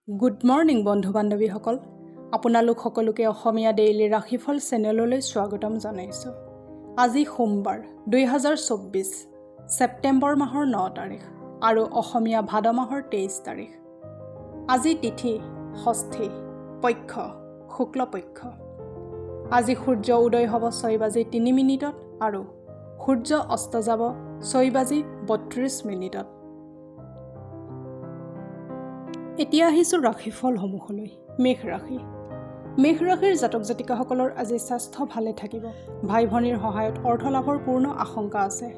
Good morning বন্ধু বান্ধৱীসকল, আপোনালোক সকলোকে অসমীয়া ডেইলি ৰাশিফল চেনেললৈ স্বাগতম জনাইছোঁ। আজি সোমবাৰ 2024 ছেপ্টেম্বৰ মাহৰ 9 তাৰিখ আৰু অসমীয়া ভাদ মাহৰ 23 তাৰিখ। আজি তিথি ষষ্ঠী, পক্ষ শুক্লপক্ষ। আজি সূৰ্য উদয় হ'ব 6:03 আৰু সূৰ্য অস্ত যাব 6:32। এতিয়া আহিছোঁ ৰাশিফলসমূহলৈ। মেষ ৰাশি। মেষ ৰাশিৰ জাতক জাতিকাসকলৰ আজি স্বাস্থ্য ভালে থাকিব। ভাই ভনীৰ সহায়ত অৰ্থ লাভৰ পূৰ্ণ আশংকা আছে।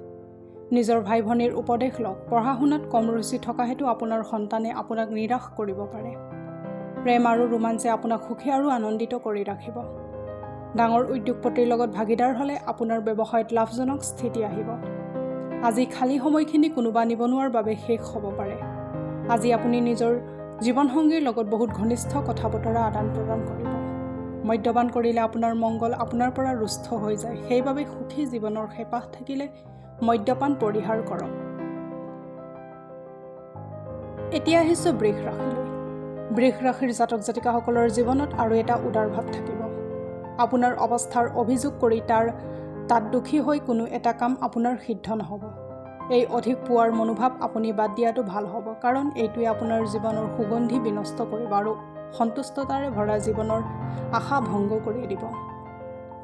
নিজৰ ভাই ভনীৰ উপদেশ লওক। পঢ়া শুনাত কম ৰুচি থকা হেতু আপোনাৰ সন্তানে আপোনাক নিৰাশ কৰিব পাৰে। প্ৰেম আৰু ৰোমাঞ্চে আপোনাক সুখী আৰু আনন্দিত কৰি ৰাখিব। ডাঙৰ উদ্যোগপতিৰ লগত ভাগিদাৰ হ'লে আপোনাৰ ব্যৱসায়ত লাভজনক স্থিতি আহিব। আজি খালী সময়খিনি কোনোবা নিবনুৱাৰ বাবে শেষ হ'ব পাৰে। আজি আপুনি নিজৰ জীৱনসংগীৰ লগত বহুত ঘনিষ্ঠ কথা বতৰা আদান প্ৰদান কৰিব। মদ্যপান কৰিলে আপোনাৰ মংগল আপোনাৰ পৰা ৰুষ্ট হৈ যায়। সেইবাবে সুখী জীৱনৰ হেঁপাহ থাকিলে মদ্যপান পৰিহাৰ কৰক। এতিয়া আহিছোঁ বৃষ ৰাশিলৈ। বৃষ ৰাশিৰ জাতক জাতিকাসকলৰ জীৱনত আৰু এটা উদাৰ ভাৱ থাকিব। আপোনাৰ অৱস্থাৰ অভিযোগ কৰি তাত দুখী হৈ কোনো এটা কাম আপোনাৰ সিদ্ধ নহ'ব। এই অধিক পোৱাৰ মনোভাৱ আপুনি বাদ দিয়াটো ভাল হ'ব, কাৰণ এইটোৱে আপোনাৰ জীৱনৰ সুগন্ধি বিনষ্ট কৰিব আৰু সন্তুষ্টতাৰে ভৰা জীৱনৰ আশা ভংগ কৰি দিব।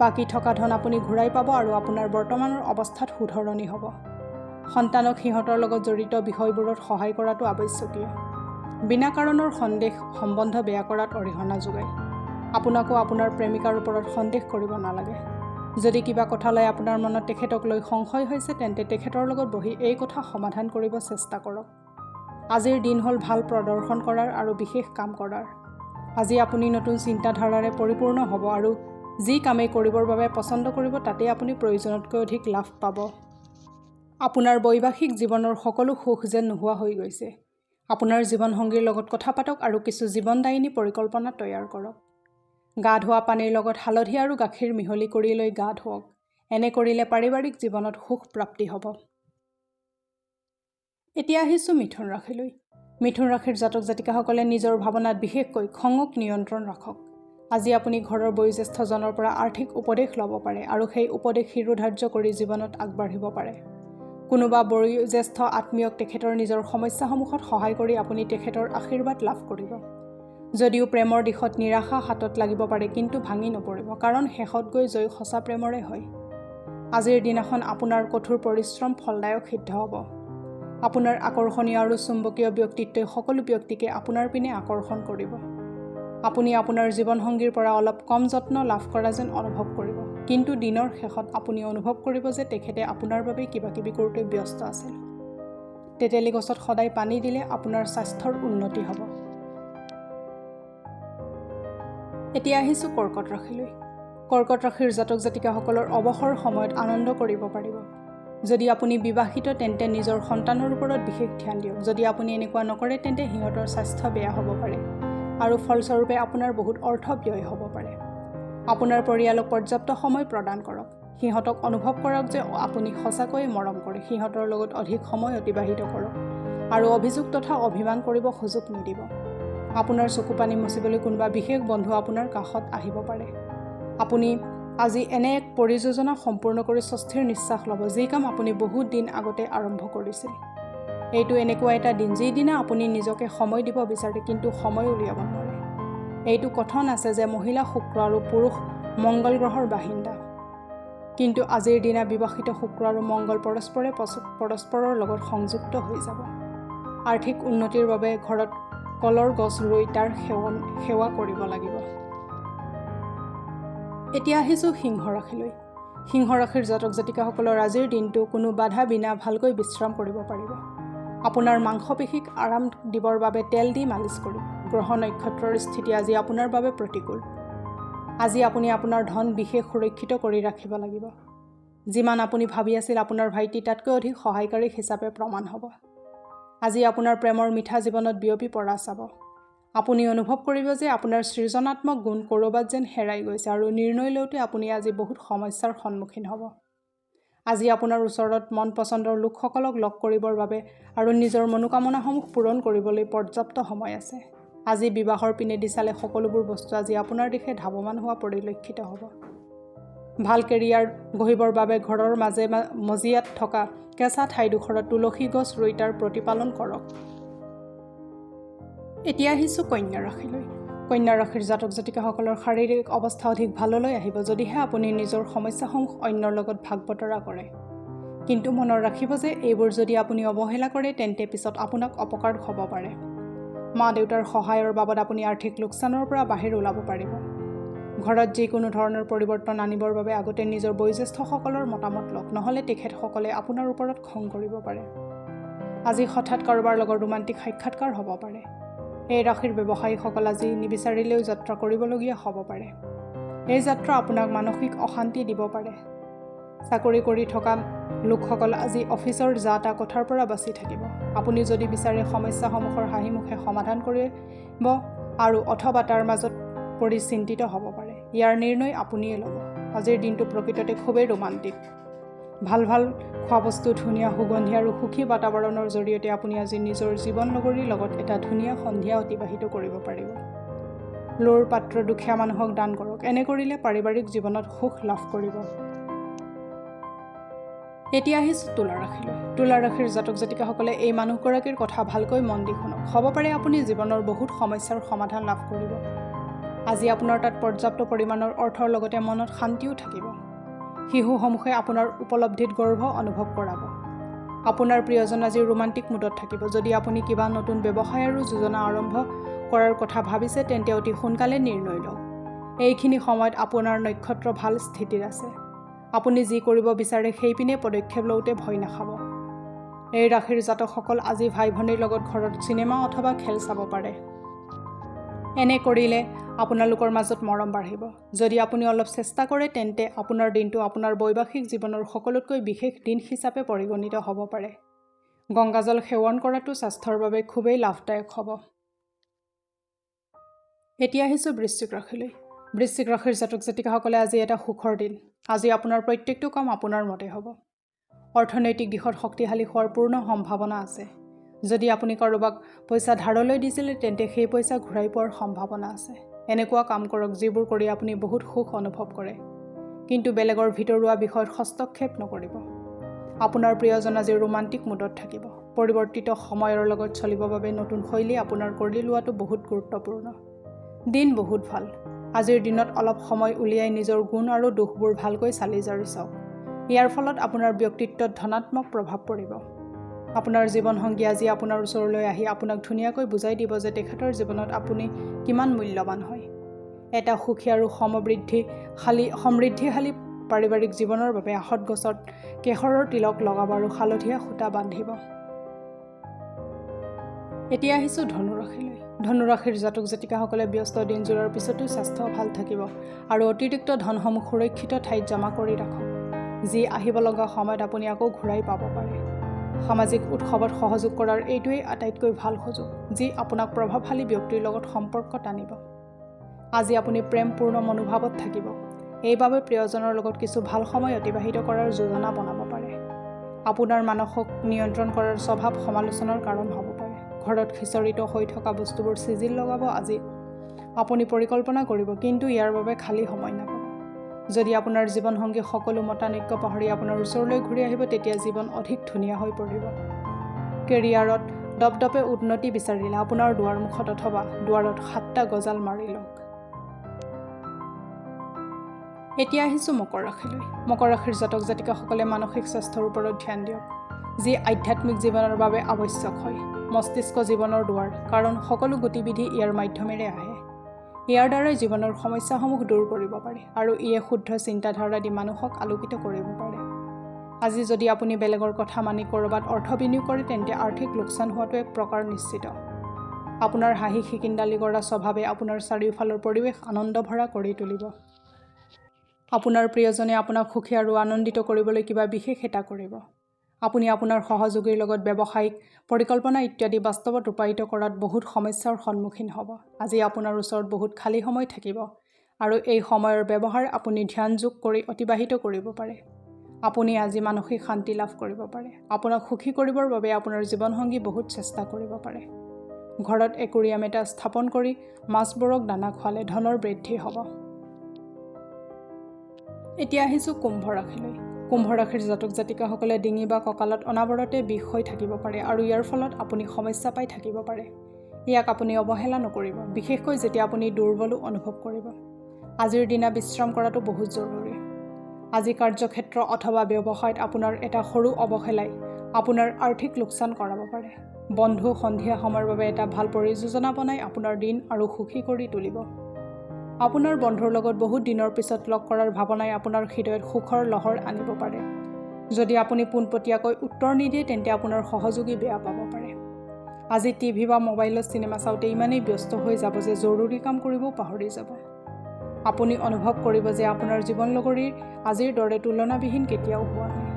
বাকী থকা ধন আপুনি ঘূৰাই পাব আৰু আপোনাৰ বৰ্তমানৰ অৱস্থাত শুধৰণি হ'ব। সন্তানক সিহঁতৰ লগত জড়িত বিষয়বোৰত সহায় কৰাটো আৱশ্যকীয়। বিনা কাৰণৰ সন্দেহ সম্বন্ধ বেয়া কৰাত অৰিহণা যোগায়। আপোনাকো আপোনাৰ প্ৰেমিকাৰ ওপৰত সন্দেহ কৰিব নালাগে। যদি কিবা কথা লৈ আপোনাৰ মনত তেখেতক লৈ সংশয় হৈছে, তেন্তে তেখেতৰ লগত বহি এই কথা সমাধান কৰিব চেষ্টা কৰক। আজিৰ দিন হ'ল ভাল প্ৰদৰ্শন কৰাৰ আৰু বিশেষ কাম কৰাৰ। আজি আপুনি নতুন চিন্তাধাৰাৰে পৰিপূৰ্ণ হ'ব আৰু যি কামেই কৰিবৰ বাবে পচন্দ কৰিব তাতেই আপুনি প্ৰয়োজনতকৈ অধিক লাভ পাব। আপোনাৰ বৈবাহিক জীৱনৰ সকলো সুখ যেন নোহোৱা হৈ গৈছে। আপোনাৰ জীৱনসংগীৰ লগত কথা পাতক আৰু কিছু জীৱনদায়িনী পৰিকল্পনা তৈয়াৰ কৰক। গা ধোৱা পানীৰ লগত হালধি আৰু গাখীৰ মিহলি কৰি লৈ গা ধুৱক। এনে কৰিলে পাৰিবাৰিক জীৱনত সুখ প্ৰাপ্তি হ'ব। এতিয়া আহিছোঁ মিথুন ৰাশিলৈ। মিথুন ৰাশিৰ জাতক জাতিকাসকলে নিজৰ ভাৱনাত বিশেষকৈ খঙক নিয়ন্ত্ৰণ ৰাখক। আজি আপুনি ঘৰৰ বয়োজ্যেষ্ঠজনৰ পৰা আৰ্থিক উপদেশ ল'ব পাৰে আৰু সেই উপদেশ শিৰোধাৰ্য কৰি জীৱনত আগবাঢ়িব পাৰে। কোনোবা বয়োজ্যেষ্ঠ আত্মীয়ক তেখেতৰ নিজৰ সমস্যাসমূহত সহায় কৰি আপুনি তেখেতৰ আশীৰ্বাদ লাভ কৰিব। যদিও প্ৰেমৰ দিশত নিৰাশা হাতত লাগিব পাৰে, কিন্তু ভাঙি নপৰিব, কাৰণ শেষত গৈ জয় সঁচা প্ৰেমৰে হয়। আজিৰ দিনাখন আপোনাৰ কঠোৰ পৰিশ্ৰম ফলদায়ক সিদ্ধ হ'ব। আপোনাৰ আকৰ্ষণীয় আৰু চুম্বকীয় ব্যক্তিত্বই সকলো ব্যক্তিকে আপোনাৰ পিনে আকৰ্ষণ কৰিব। আপুনি আপোনাৰ জীৱনসংগীৰ পৰা অলপ কম যত্ন লাভ কৰা যেন অনুভৱ কৰিব, কিন্তু দিনৰ শেষত আপুনি অনুভৱ কৰিব যে তেখেতে আপোনাৰ বাবে কিবা কিবি কৰোঁতে ব্যস্ত আছিল। তেতেলী গছত সদায় পানী দিলে আপোনাৰ স্বাস্থ্যৰ উন্নতি হ'ব। এতিয়া আহিছোঁ কৰ্কট ৰাশিলৈ। কৰ্কট ৰাশিৰ জাতক জাতিকাসকলৰ অৱসৰ সময়ত আনন্দ কৰিব পাৰিব। যদি আপুনি বিবাহিত তেন্তে নিজৰ সন্তানৰ ওপৰত বিশেষ ধ্যান দিয়ক। যদি আপুনি এনেকুৱা নকৰে তেন্তে সিহঁতৰ স্বাস্থ্য বেয়া হ'ব পাৰে আৰু ফলস্বৰূপে আপোনাৰ বহুত অৰ্থ ব্যয় হ'ব পাৰে। আপোনাৰ পৰিয়ালক পৰ্যাপ্ত সময় প্ৰদান কৰক। সিহঁতক অনুভৱ কৰক যে আপুনি সঁচাকৈয়ে মৰম কৰে। সিহঁতৰ লগত অধিক সময় অতিবাহিত কৰক আৰু অভিযোগ তথা অভিমান কৰিব সুযোগ নিদিব। আপোনাৰ চকু পানী মচিবলৈ কোনোবা বিশেষ বন্ধু আপোনাৰ কাষত আহিব পাৰে। আপুনি আজি এনে এক পৰিযোজনা সম্পূৰ্ণ কৰি স্বস্তিৰ নিশ্বাস ল'ব, যি কাম আপুনি বহুত দিন আগতে আৰম্ভ কৰিছিল। এইটো এনেকুৱা এটা দিন যিদিনা আপুনি নিজকে সময় দিব বিচাৰে কিন্তু সময় উলিয়াব নোৱাৰে। এইটো কথন আছে যে মহিলা শুক্ৰ আৰু পুৰুষ মংগল গ্ৰহৰ বাসিন্দা, কিন্তু আজিৰ দিনা বিবাহিত শুক্ৰ আৰু মংগল পৰস্পৰৰ লগত সংযুক্ত হৈ যাব। আৰ্থিক উন্নতিৰ বাবে ঘৰত কলৰ গছ ৰুই তাৰ সেৱা কৰিব লাগিব। এতিয়া আহিছোঁ সিংহ ৰাশিলৈ। সিংহ ৰাশিৰ জাতক জাতিকাসকলৰ আজিৰ দিনটো কোনো বাধা বিনা ভালকৈ বিশ্ৰাম কৰিব পাৰিব। আপোনাৰ মাংসপেশীক আৰাম দিবৰ বাবে তেল দি মালিচ কৰিব। গ্ৰহ নক্ষত্ৰৰ স্থিতি আজি আপোনাৰ বাবে প্ৰতিকূল। আজি আপুনি আপোনাৰ ধন বিশেষ সুৰক্ষিত কৰি ৰাখিব লাগিব। যিমান আপুনি ভাবি আছিল আপোনাৰ ভাইটি তাতকৈ অধিক সহায়কাৰী হিচাপে প্ৰমাণ হ'ব। আজি আপোনাৰ প্ৰেমৰ মিঠা জীৱনত বিয়পি পৰা চাব। আপুনি অনুভৱ কৰিব যে আপোনাৰ সৃজনাত্মক গুণ ক'ৰবাত যেন হেৰাই গৈছে আৰু নিৰ্ণয় লওঁতে আপুনি আজি বহুত সমস্যাৰ সন্মুখীন হ'ব। আজি আপোনাৰ ওচৰত মন পচন্দৰ লোকসকলক লগ কৰিবৰ বাবে আৰু নিজৰ মনোকামনাসমূহ পূৰণ কৰিবলৈ পৰ্যাপ্ত সময় আছে। আজি বিবাহৰ পিনেদি চালে সকলোবোৰ বস্তু আজি আপোনাৰ দিশে ধাৱমান হোৱা পৰিলক্ষিত হ'ব। ভাল কেৰিয়াৰ গঢ়িবৰ বাবে ঘৰৰ মাজে মজিয়াত থকা কেঁচা ঠাইডোখৰত তুলসী গছ ৰুই তাৰ প্ৰতিপালন কৰক। এতিয়া আহিছোঁ কন্যা ৰাশিলৈ। কন্যা ৰাশিৰ জাতক জাতিকাসকলৰ শাৰীৰিক অৱস্থা অধিক ভাললৈ আহিব যদিহে আপুনি নিজৰ সমস্যাসমূহ অন্যৰ লগত ভাগ বতৰা কৰে। কিন্তু মনত ৰাখিব যে এইবোৰ যদি আপুনি অৱহেলা কৰে তেন্তে পিছত আপোনাক অপকাৰ হ'ব পাৰে। মা দেউতাৰ সহায়ৰ বাবদ আপুনি আৰ্থিক লোকচানৰ পৰা বাহিৰ ওলাব পাৰিব। ঘৰত যিকোনো ধৰণৰ পৰিৱৰ্তন আনিবৰ বাবে আগতে নিজৰ বয়োজ্যেষ্ঠসকলৰ মতামত লওক, নহ'লে তেখেতসকলে আপোনাৰ ওপৰত খং কৰিব পাৰে। আজি হঠাৎ কাৰোবাৰ লগত ৰোমান্টিক সাক্ষাৎকাৰ হ'ব পাৰে। এই ৰাশিৰ ব্যৱসায়ীসকল আজি নিবিচাৰিলেও যাত্ৰা কৰিবলগীয়া হ'ব পাৰে। এই যাত্ৰা আপোনাক মানসিক অশান্তি দিব পাৰে। চাকৰি কৰি থকা লোকসকল আজি অফিচৰ যা তা কথাৰ পৰা বাচি থাকিব। আপুনি যদি বিচাৰে সমস্যাসমূহৰ হাঁহিমুখে সমাধান কৰিব আৰু অথবা তাৰ মাজত পৰি চিন্তিত হ'ব পাৰে। ইয়াৰ নিৰ্ণয় আপুনিয়ে ল'ব। আজিৰ দিনটো প্ৰকৃততে খুবেই ৰোমান্টিক। ভাল খোৱা বস্তু, ধুনীয়া সুগন্ধি আৰু সুখী বাতাবৰণৰ জৰিয়তে আপুনি আজি নিজৰ জীৱন লগৰীৰ লগত এটা ধুনীয়া সন্ধিয়া অতিবাহিত কৰিব পাৰিব। লোৰ পাত্ৰ দুখীয়া মানুহক দান কৰক। এনে কৰিলে পাৰিবাৰিক জীৱনত সুখ লাভ কৰিব। এতিয়া আহিছোঁ তুলা ৰাশিলৈ। তুলা ৰাশিৰ জাতক জাতিকাসকলে এই মানুহগৰাকীৰ কথা ভালকৈ মন দি শুনক। হ'ব পাৰে আপুনি জীৱনৰ বহুত সমস্যাৰ সমাধান লাভ কৰিব। আজি আপোনাৰ তাত পৰ্যাপ্ত পৰিমাণৰ অৰ্থৰ লগতে মনত শান্তিও থাকিব। শিশুসমূহে আপোনাৰ উপলব্ধিত গৰ্ব অনুভৱ কৰাব। আপোনাৰ প্ৰিয়জন আজি ৰোমান্টিক মুডত থাকিব। যদি আপুনি কিবা নতুন ব্যৱসায় আৰু যোজনা আৰম্ভ কৰাৰ কথা ভাবিছে তেন্তে অতি সোনকালে নিৰ্ণয় লওক। এইখিনি সময়ত আপোনাৰ নক্ষত্ৰ ভাল স্থিতিত আছে। আপুনি যি কৰিব বিচাৰে সেইপিনে পদক্ষেপ লওঁতে ভয় নাখাব। এই ৰাশিৰ জাতকসকল আজি ভাই ভনীৰ লগত ঘৰত চিনেমা অথবা খেল চাব পাৰে। এনে কৰিলে আপোনালোকৰ মাজত মৰম বাঢ়িব। যদি আপুনি অলপ চেষ্টা কৰে তেন্তে আপোনাৰ দিনটো আপোনাৰ বৈবাহিক জীৱনৰ সকলোতকৈ বিশেষ দিন হিচাপে পৰিগণিত হ'ব পাৰে। গংগাজল সেৱন কৰাটো স্বাস্থ্যৰ বাবে খুবেই লাভদায়ক হ'ব। এতিয়া আহিছোঁ বৃশ্চিক ৰাশিলৈ। বৃশ্চিক ৰাশিৰ জাতক জাতিকাসকলে আজি এটা সুখৰ দিন। আজি আপোনাৰ প্ৰত্যেকটো কাম আপোনাৰ মতে হ'ব। অৰ্থনৈতিক দিশত শক্তিশালী হোৱাৰ পূৰ্ণ সম্ভাৱনা আছে। যদি আপুনি কাৰোবাক পইচা ধাৰলৈ দিছিলে তেন্তে সেই পইচা ঘূৰাই পোৱাৰ সম্ভাৱনা আছে। এনেকুৱা কাম কৰক যিবোৰ কৰি আপুনি বহুত সুখ অনুভৱ কৰে। কিন্তু বেলেগৰ ভিতৰুৱা বিষয়ত হস্তক্ষেপ নকৰিব। আপোনাৰ প্ৰিয়জন আজি ৰোমান্টিক মুডত থাকিব। পৰিৱৰ্তিত সময়ৰ লগত চলিবৰ বাবে নতুন শৈলী আপোনাৰ কৰি লোৱাটো বহুত গুৰুত্বপূৰ্ণ। দিন বহুত ভাল। আজিৰ দিনত অলপ সময় উলিয়াই নিজৰ গুণ আৰু দোষবোৰ ভালকৈ চালি জাৰি চাওক। ইয়াৰ ফলত আপোনাৰ ব্যক্তিত্বত ধনাত্মক প্ৰভাৱ পৰিব। আপোনাৰ জীৱনসংগী আজি আপোনাৰ ওচৰলৈ আহি আপোনাক ধুনীয়াকৈ বুজাই দিব যে তেখেতৰ জীৱনত আপুনি কিমান মূল্যৱান হয়। এটা সুখী আৰু সমৃদ্ধিশালী পাৰিবাৰিক জীৱনৰ বাবে আহঁত গছত কেশৰৰ তিলক লগাব আৰু হালধীয়া সূতা বান্ধিব। এতিয়া আহিছোঁ ধনু ৰাশিলৈ। ধনু ৰাশিৰ জাতক জাতিকাসকলে ব্যস্ত দিনজোৰাৰ পিছতো স্বাস্থ্য ভাল থাকিব আৰু অতিৰিক্ত ধনসমূহ সুৰক্ষিত ঠাইত জমা কৰি ৰাখক, যি আহিব লগা সময়ত আপুনি আকৌ ঘূৰাই পাব পাৰে। সামাজিক উৎসৱত সহযোগ কৰাৰ এইটোৱেই আটাইতকৈ ভাল সুযোগ, যি আপোনাক প্ৰভাৱশালী ব্যক্তিৰ লগত সম্পৰ্ক টানিব। আজি আপুনি প্ৰেমপূৰ্ণ মনোভাৱত থাকিব। এইবাবে প্ৰিয়জনৰ লগত কিছু ভাল সময় অতিবাহিত কৰাৰ যোজনা বনাব পাৰে। আপোনাৰ মানসক নিয়ন্ত্ৰণ কৰাৰ স্বভাৱ সমালোচনাৰ কাৰণ হ'ব পাৰে। ঘৰত সিঁচৰিত হৈ থকা বস্তুবোৰ চিজিল লগাব আজি আপুনি পৰিকল্পনা কৰিব, কিন্তু ইয়াৰ বাবে খালী সময় নাপাব। যদি আপোনাৰ জীৱনসংগী সকলো মতানৈক্য পাহৰি আপোনাৰ ওচৰলৈ ঘূৰি আহিব তেতিয়া জীৱন অধিক ধুনীয়া হৈ পৰিব। কেৰিয়াৰত দপদপে উন্নতি বিচাৰিলে আপোনাৰ দুৱাৰমুখত অথবা দুৱাৰত 7টা গজাল মাৰি লওক। এতিয়া আহিছোঁ মকৰ ৰাশিলৈ। মকৰ ৰাশিৰ জাতক জাতিকাসকলে মানসিক স্বাস্থ্যৰ ওপৰত ধ্যান দিয়ক, যি আধ্যাত্মিক জীৱনৰ বাবে আৱশ্যক হয়। মস্তিষ্ক জীৱনৰ দুৱাৰ, কাৰণ সকলো গতিবিধি ইয়াৰ মাধ্যমেৰে আহে। ইয়াৰ দ্বাৰাই জীৱনৰ সমস্যাসমূহ দূৰ কৰিব পাৰি আৰু ইয়ে শুদ্ধ চিন্তাধাৰা দি মানুহক আলোকিত কৰিব পাৰে। আজি যদি আপুনি বেলেগৰ কথা মানি ক'ৰবাত অৰ্থ বিনিয়োগ কৰে তেন্তে আৰ্থিক লোকচান হোৱাটো এক প্ৰকাৰ নিশ্চিত। আপোনাৰ হাঁহি খিকিন্দালি কৰা স্বভাৱে আপোনাৰ চাৰিওফালৰ পৰিৱেশ আনন্দ ভৰা কৰি তুলিব। আপোনাৰ প্ৰিয়জনে আপোনাক সুখী আৰু আনন্দিত কৰিবলৈ কিবা বিশেষ এটা কৰিব। আপুনি আপোনাৰ সহযোগীৰ লগত ব্যৱসায়িক পৰিকল্পনা ইত্যাদি বাস্তৱত ৰূপায়িত কৰাত বহুত সমস্যাৰ সন্মুখীন হ'ব। আজি আপোনাৰ ওচৰত বহুত খালী সময় থাকিব আৰু এই সময়ৰ ব্যৱহাৰ আপুনি ধ্যান যোগ কৰি অতিবাহিত কৰিব পাৰে। আপুনি আজি মানসিক শান্তি লাভ কৰিব পাৰে। আপোনাক সুখী কৰিবৰ বাবে আপোনাৰ জীৱনসংগী বহুত চেষ্টা কৰিব পাৰে। ঘৰত একুৰিয়াম এটা স্থাপন কৰি মাছবোৰক দানা খোৱালে ধনৰ বৃদ্ধি হ'ব। এতিয়া আহিছোঁ কুম্ভ ৰাশিলৈ। কুম্ভ ৰাশিৰ জাতক জাতিকাসকলে ডিঙি বা কঁকালত অনাবৰতে বিষ হৈ থাকিব পাৰে আৰু ইয়াৰ ফলত আপুনি সমস্যা পাই থাকিব পাৰে। ইয়াক আপুনি অৱহেলা নকৰিব, বিশেষকৈ যেতিয়া আপুনি দুৰ্বলো অনুভৱ কৰিব। আজিৰ দিনা বিশ্ৰাম কৰাটো বহুত জৰুৰী। আজি কাৰ্যক্ষেত্ৰ অথবা ব্যৱসায়ত আপোনাৰ এটা সৰু অৱহেলাই আপোনাৰ আৰ্থিক লোকচান কৰাব পাৰে। বন্ধু সন্ধিয়া সময়ৰ বাবে এটা ভাল পৰিযোজনা বনাই আপোনাৰ দিন আৰু সুখী কৰি তুলিব। আপোনাৰ বন্ধুৰ লগত বহুত দিনৰ পিছত লগ কৰাৰ ভাৱনাই আপোনাৰ হৃদয়ত সুখৰ লহৰ আনিব পাৰে। যদি আপুনি পোনপটীয়াকৈ উত্তৰ নিদিয়ে তেন্তে আপোনাৰ সহযোগী বেয়া পাব পাৰে। আজি টিভি বা মোবাইলত চিনেমা চাওঁতে ইমানেই ব্যস্ত হৈ যাব যে জৰুৰী কাম কৰিবও পাহৰি যাব। আপুনি অনুভৱ কৰিব যে আপোনাৰ জীৱনলগৰীৰ আজিৰ দৰে তুলনাবিহীন কেতিয়াও হোৱা নাই।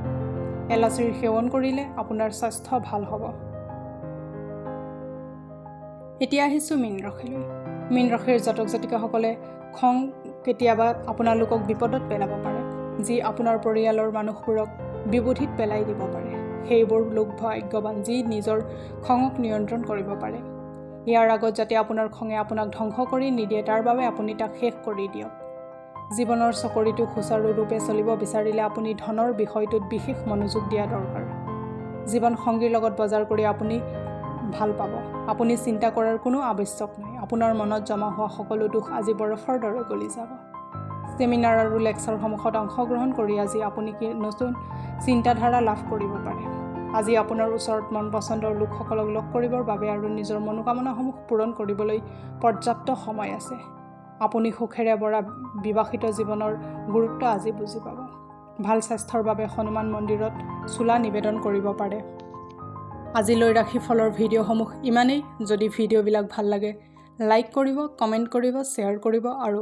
এলাচিৰ সেৱন কৰিলে আপোনাৰ স্বাস্থ্য ভাল হ'ব। এতিয়া আহিছোঁ মীন ৰাশিলৈ। মীন ৰাশিৰ জাতক জাতিকাসকলে খং কেতিয়াবা আপোনালোকক বিপদত পেলাব পাৰে, যি আপোনাৰ পৰিয়ালৰ মানুহবোৰক বিবুধিত পেলাই দিব পাৰে। সেইবোৰ লোক ভাগ্যৱান যি নিজৰ খঙক নিয়ন্ত্ৰণ কৰিব পাৰে। ইয়াৰ আগত যাতে আপোনাৰ খঙে আপোনাক ধ্বংস কৰি নিদিয়ে তাৰ বাবে আপুনি তাক শেষ কৰি দিয়ক। জীৱনৰ চকৰিটো সুচাৰুৰূপে চলিব বিচাৰিলে আপুনি ধনৰ বিষয়টোত বিশেষ মনোযোগ দিয়া দৰকাৰ। জীৱন সংগীৰ লগত বজাৰ কৰি আপুনি ভাল পাব। আপুনি চিন্তা কৰাৰ কোনো আৱশ্যক নাই। আপোনাৰ মনত জমা হোৱা সকলো দুখ আজি বৰফৰ দৰে গলি যাব। ছেমিনাৰ আৰু লেকচাৰসমূহত অংশগ্ৰহণ কৰি আজি আপুনি নতুন চিন্তাধাৰা লাভ কৰিব পাৰে। আজি আপোনাৰ ওচৰত মন পচন্দৰ লোকসকলক লগ কৰিবৰ বাবে আৰু নিজৰ মনোকামনাসমূহ পূৰণ কৰিবলৈ পৰ্যাপ্ত সময় আছে। আপুনি সুখেৰে ভৰা বিবাহিত জীৱনৰ গুৰুত্ব আজি বুজি পাব। ভাল স্বাস্থ্যৰ বাবে হনুমান মন্দিৰত চোলা নিবেদন কৰিব পাৰে। আজিলৈ ৰাশিফলৰ ভিডিঅ'সমূহ ইমানেই। যদি ভিডিঅ'বিলাক ভাল লাগে লাইক কৰিব, কমেণ্ট কৰিব, শ্বেয়াৰ কৰিব আৰু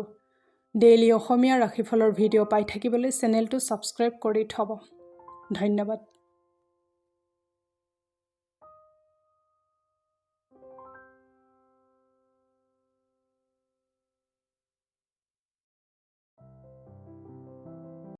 ডেইলি অসমীয়া ৰাশিফলৰ ভিডিঅ' পাই থাকিবলৈ চেনেলটো ছাবস্ক্ৰাইব কৰি থ'ব। ধন্যবাদ।